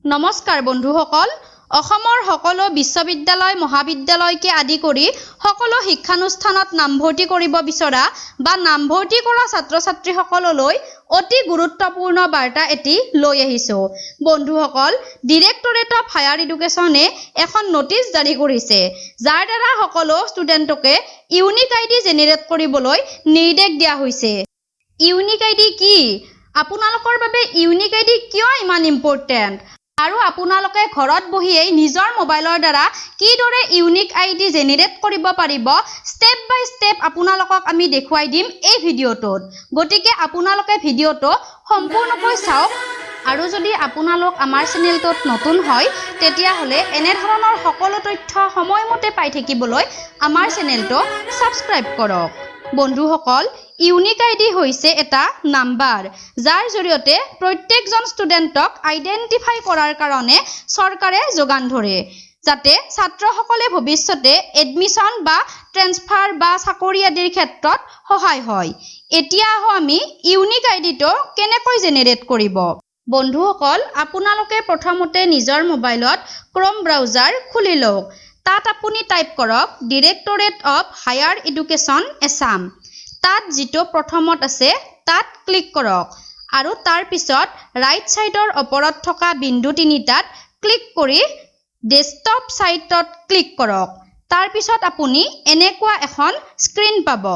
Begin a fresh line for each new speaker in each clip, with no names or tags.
নমস্কাৰ বন্ধুসকল অসমৰ সকলো বিশ্ববিদ্যালয় মহাবিদ্যালয়কে আদি কৰি সকলো শিক্ষানুষ্ঠানত নামভৰ্তি কৰিব বিচৰা বা নামভৰ্তি কৰা ছাত্ৰ-ছাত্ৰীসকললৈ অতি গুৰুত্বপূৰ্ণ বাৰ্তা এটি লৈ আহিছো বন্ধুসকল ডিৰেক্টৰেট অফ হায়াৰ এডুকেশ্যনে এখন নোটিছ জাৰি কৰিছে যাৰ দ্বাৰা সকলো ষ্টুডেণ্টকে ইউনিক আইডি জেনেৰেট কৰিবলৈ নিৰ্দেশ দিয়া হৈছে ইউনিক আইডি কি আপোনালোকৰ বাবে ইউনিক আইডি কিয় ইমান ইম্পৰ্টেণ্ট আৰু আপোনালোকে ঘৰত বহিয়েই নিজৰ মোবাইলৰ দ্বাৰা কিদৰে ইউনিক আইডি জেনেৰেট কৰিব পাৰিব ষ্টেপ বাই ষ্টেপ আপোনালোকক আমি দেখুৱাই দিম এই ভিডিঅ'টোত গতিকে আপোনালোকে ভিডিঅ'টো সম্পূৰ্ণকৈ চাওক আৰু যদি আপোনালোক আমাৰ চেনেলটোত নতুন হয় তেতিয়াহ'লে এনে ধৰণৰ সকলো তথ্য সময়মতে পাই থাকিবলৈ আমাৰ চেনেলটো সাবস্ক্ৰাইব কৰক বন্ধুসকল ইউনিক আইডি হৈছে এটা নাম্বাৰ যাৰ জৰিয়তে প্ৰত্যেকজন ষ্টুডেণ্টক আইডেন্টিফাই কৰাৰ কাৰণে চৰকাৰে যোগান ধৰে যাতে ছাত্ৰসকলে ভৱিষ্যতে এডমিশন বা ট্ৰান্সফাৰ বা চাকৰি আদিৰ ক্ষেত্ৰত সহায় হয় এতিয়া আমি ইউনিক আইডিটো কেনেকৈ জেনেৰেট কৰিব বন্ধুসকল আপোনালোকে প্ৰথমতে নিজৰ মোবাইলত ক্ৰোম ব্ৰাউজাৰ খুলি লওক তাত আপুনি টাইপ কৰক directorate of higher education Assam তাত যেটো প্ৰথমত আছে তাত ক্লিক কৰক আৰু তাৰ পিছত ৰাইট সাইডৰ ওপৰত থকা বিন্দু তিনিটাত ক্লিক কৰি ডেস্কটপ সাইটত ক্লিক কৰক তাৰ পিছত আপুনি এনেকুৱা এখন স্ক্ৰীন পাব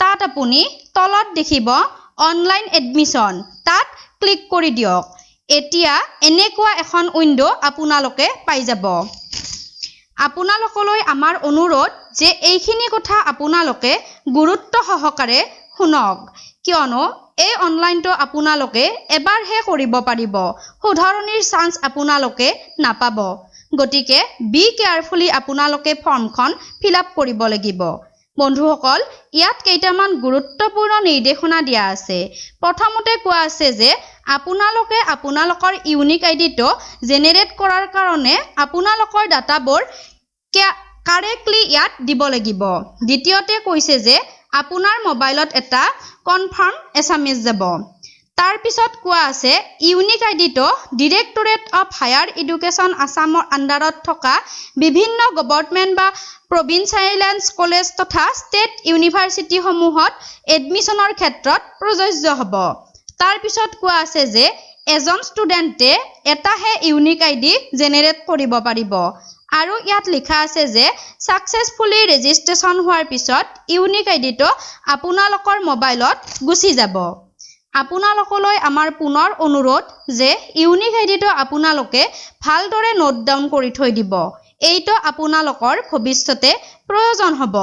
তাত আপুনি তলত দেখিব অনলাইন এডমিশন তাত ক্লিক কৰি দিয়ক এতিয়া এনেকুৱা এখন উইন্ডো আপোনালোকে পাই যাব আপোনালোকলৈ আমাৰ অনুৰোধ যে এইখিনি কথা আপোনালোকে গুৰুত্ব সহকাৰে শুনক কিয়নো এই অনলাইনটো আপোনালোকে এবাৰহে কৰিব পাৰিব শুধৰণিৰ চান্স আপোনালোকে নাপাব গতিকে বি কেয়াৰফুলি আপোনালোকে ফৰ্মখন ফিল আপ কৰিব লাগিব বন্ধুসকল ইয়াত কেইটামান গুৰুত্বপূৰ্ণ নিৰ্দেশনা দিয়া আছে প্ৰথমতে কোৱা আছে যে আপোনালোকে আপোনালোকৰ ইউনিক আইডিটো জেনেৰেট কৰাৰ কাৰণে আপোনালোকৰ ডাটাবোৰ কাৰেক্টলি ইয়াত দিব লাগিব দ্বিতীয়তে কৈছে যে আপোনাৰ মোবাইলত এটা কনফাৰ্ম এছএমএছ যাব তাৰ পিছত কোৱা আছে ইউনিক আইডিটো ডিৰেক্টৰেট অফ হায়াৰ এডুকেশ্যন আসামৰ আন্ডাৰত থকা বিভিন্ন গভৰ্ণমেণ্ট বা প্ৰভিন্সিয়েলাইজড কলেজ তথা ষ্টেট ইউনিভাৰ্চিটি সমূহত এডমিশনৰ ক্ষেত্ৰত প্ৰযোজ্য হ'ব তাৰ পিছত কোৱা আছে যে এজন ষ্টুডেণ্টে এটাহে ইউনিক আইডি জেনেৰেট কৰিব পাৰিব আৰু ইয়াত লিখা আছে যে সাকসেসফুলি ৰেজিষ্ট্ৰেচন হোৱাৰ পিছত ইউনিক আইডিটো আপোনালোকৰ মোবাইলত গুচি যাব আপোনালোকলৈ আমাৰ পুনৰ অনুৰোধ যে ইউনিক আইডিটো আপোনালোকে ভালদৰে নোট ডাউন কৰি থৈ দিব এইটো আপোনালোকৰ ভৱিষ্যতে প্ৰয়োজন হ'ব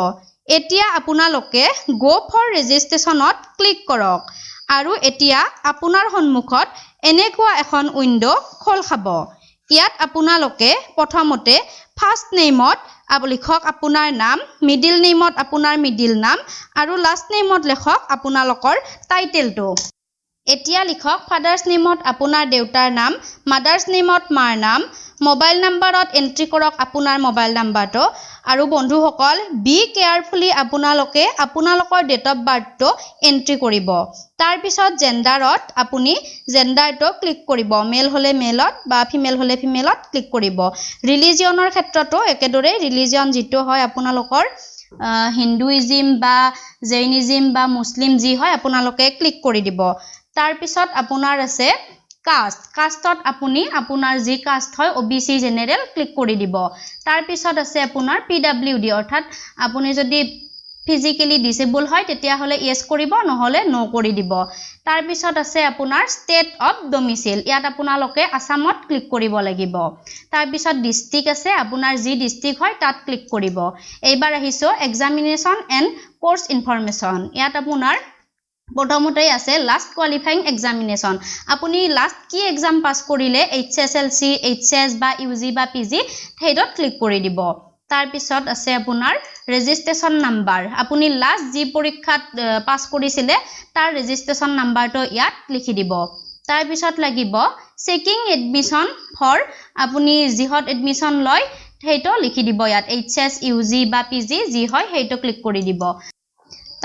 এতিয়া আপোনালোকে গো ফৰ ৰেজিষ্ট্ৰেচনত ক্লিক কৰক আৰু এতিয়া আপোনাৰ সন্মুখত এনেকুৱা এখন উইন্ডো খোল খাব ইয়াত আপোনালোকে প্ৰথমতে ফাৰ্ষ্ট নেমত লিখক আপোনাৰ নাম মিডল নেমত আপোনাৰ মিডল নাম আৰু লাষ্ট নেমত লিখক আপোনালোকৰ টাইটেলটো এতিয়া লিখক ফাদাৰ্স নেমত আপোনাৰ দেউতাৰ নাম মাদাৰ্স নেমত মাৰ নাম মোবাইল নাম্বাৰত এন্ট্ৰি কৰক আপোনাৰ মোবাইল নাম্বাৰটো আৰু বন্ধুসকল বি কেয়াৰফুলি আপোনালোকে আপোনালোকৰ ডেট অফ বাৰ্থটো এন্ট্ৰি কৰিব তাৰ পিছত জেন্ডাৰত আপুনি জেন্ডাৰটো ক্লিক কৰিব মেল হলে মেলত বা ফিমেল হলে ফিমেলত ক্লিক কৰিব ৰিলিজিয়নৰ ক্ষেত্ৰতো একেদৰে ৰিলিজিয়ন যেটো হয় আপোনালোকৰ হিন্দুইজম বা জৈনিজম বা মুছলিম যি হয় আপোনালোকে ক্লিক কৰি দিব তাৰ পিছত আপোনাৰ আছে কাষ্টত আপুনি আপোনাৰ যি কাষ্ট হয় OBC জেনেৰেল ক্লিক কৰি দিব তাৰ পিছত আছে আপোনাৰ PWD অৰ্থাৎ আপুনি যদি ফিজিক্যালি ডিসেবল হয় তেতিয়া হলে ইয়েস কৰিব নহলে নো কৰি দিব তাৰ পিছত আছে আপোনাৰ ষ্টেট অফ ডমিসাইল ইয়াত আপোনালোকে আসামত ক্লিক কৰিব লাগিব তাৰ পিছত ডিস্ট্ৰিক্ট আছে আপোনাৰ যি ডিস্ট্ৰিক্ট হয় তাত ক্লিক কৰিব এইবাৰ আহিছো এক্সামিনেশন এণ্ড কোৰ্স ইনফৰমেশন ইয়াত আপোনাৰ প্ৰথমতে আছে লাষ্ট কোৱালিফাইং এক্সামিনেশন আপুনি লাষ্ট কি এক্সাম পাস কৰিলে HSLC HS বা UG বা PG হেডত ক্লিক কৰি দিব তাৰ পিছত আছে আপোনাৰ ৰেজিষ্ট্ৰেচন নাম্বাৰ আপুনি লাষ্ট যি পৰীক্ষাত পাস কৰিছিলে তাৰ ৰেজিষ্ট্ৰেচন নাম্বাৰটো ইয়াত লিখি দিব তাৰ পিছত লাগিব চেকিং এডমিশন ফৰ আপুনি যিহত এডমিশন লয় হেটো লিখি দিব ইয়াত HS UG বা PG যি হয় হেটো ক্লিক কৰি দিব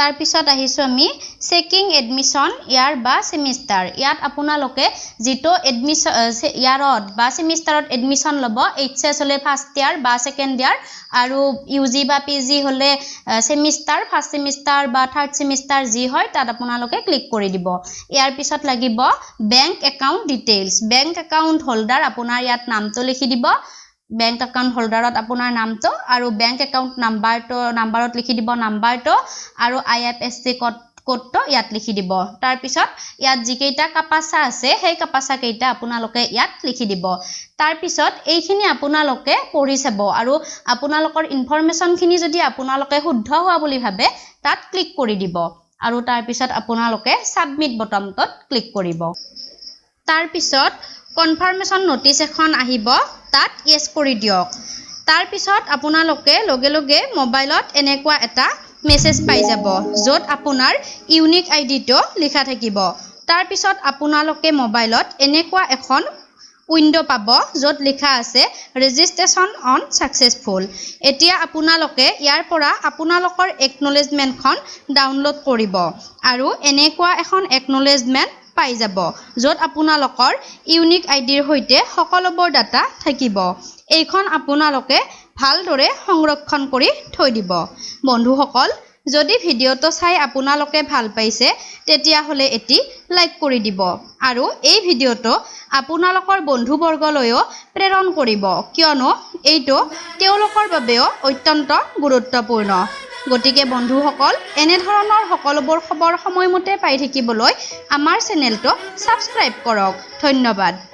তাৰ পিছত আহিছো আমি চেকিং এডমিশন ইয়াৰ বা সেমিস্টাৰ ইয়াত আপোনালোকে যেটো এডমিশন ইয়াৰত বা সেমিস্টাৰত এডমিশন লব এইচএস হলে ফাৰ্স্ট ইয়াৰ বা সেকেন্ড ইয়াৰ আৰু ইউজি বা পিজি হলে সেমিস্টাৰ ফাৰ্স্ট সেমিস্টাৰ বা থাৰ্ড সেমিস্টাৰ যি হয় তাত আপোনালোকে ক্লিক কৰি দিব ইয়াৰ পিছত লাগিব bank account details bank account holder আপোনাৰ ইয়াত নামটো লিখি দিব বেংক একাউন্ট হোল্ডাৰত আপোনাৰ নামটো আৰু বেংক একাউন্ট নাম্বাৰত লিখি দিব নাম্বাৰটো আৰু আইএফএসসি কোডটো ইয়াত লিখি দিব তাৰ পিছত ইয়াত যিকেইটা কাপাসা আছে সেই কাপাসা কেইটা আপোনালোকে ইয়াত লিখি দিব তাৰ পিছত এইখিনি আপোনালোকে পঢ়ি চাব আৰু আপোনালোকৰ ইনফৰমেশন খিনি যদি আপোনালোকে শুদ্ধ হোৱা বুলি ভাবে তাত ক্লিক কৰি দিব আৰু তাৰ পিছত আপোনালোকে সাবমিট বটনটোত ক্লিক কৰিব তাৰ পিছত কনফাৰ্মেশন নোটিস এখন আহিব তাত ইয়েস কৰি দিয়ক তাৰ পিছত আপোনালোকে লগে লগে মোবাইলত এনেকুৱা এটা মেসেজ পাই যাব যত আপোনাৰ ইউনিক আইডিটো লিখা থাকিব তাৰ পিছত আপোনালোকে মোবাইলত এনেকুৱা এখন উইন্ডো পাব যত লিখা আছে ৰেজিষ্ট্ৰেচন অন সাকসেসফুল এতিয়া আপোনালোকে ইয়াৰ পৰা আপোনালোকৰ একনলেজমেন্টখন ডাউনলোড কৰিব আৰু এনেকুৱা এখন একনলেজমেন্ট পাই যাব যত আপোনালোকৰ ইউনিক আইডিৰ হৈতে সকলোবোৰ ডাটা থাকিব এইখন আপোনালোকে ভালদৰে সংৰক্ষণ কৰি থৈ দিব বন্ধুসকল যদি ভিডিওটো চাই আপোনালোকে ভাল পাইছে তেতিয়া হলে এটি লাইক কৰি দিব আৰু এই ভিডিওটো আপোনালোকৰ বন্ধুবৰ্গলৈও প্ৰেৰণ কৰিব কিয়নো এইটো তেওঁলোকৰ বাবেও অত্যন্ত গুৰুত্বপূৰ্ণ গতিকে বন্ধুসকল এনে ধৰণৰ সকলোবোৰ খবৰ সময়মতে পাই থাকিবলৈ আমাৰ চেনেলটো সাবস্ক্ৰাইব কৰক ধন্যবাদ